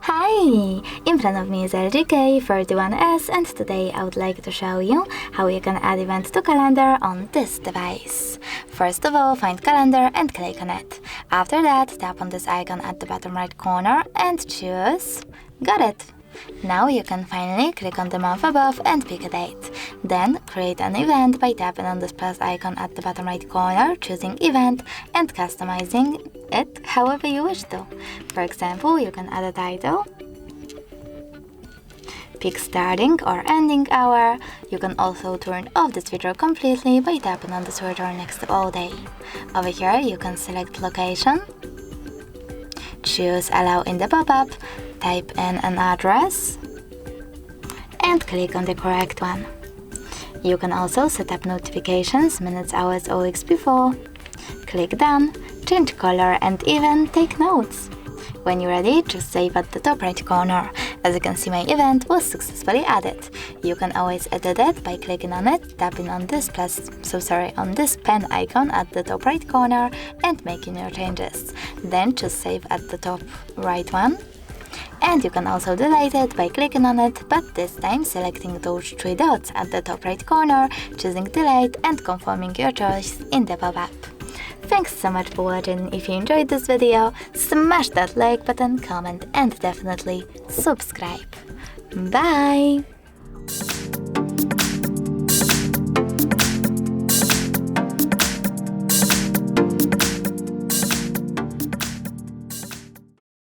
Hi! In front of me is LG K41S, and today I would like to show you how you can add event to calendar on this device. First of all, find calendar and click on it. After that, tap on this icon at the bottom right corner and choose. Got it! Now you can finally click on the month above and pick a date. Then create an event by tapping on this plus icon at the bottom right corner, choosing event and customizing it however you wish to. For example, you can add a title, pick starting or ending hour. You can also turn off this feature completely by tapping on the switcher next to all day. Over here you can select location, choose allow in the pop-up, type in an address and click on the correct one. You can also set up notifications minutes, hours or weeks before. Click done, change color and even take notes. When you're ready, just save at the top right corner. As you can see, my event was successfully added. You can always edit it by clicking on it, tapping on this on this pen icon at the top right corner and making your changes. Then just save at the top right one. And you can also delete it by clicking on it, but this time selecting those three dots at the top right corner, choosing delete and confirming your choice in the pop-up. Thanks so much for watching. If you enjoyed this video, smash that like button, comment and definitely subscribe. Bye!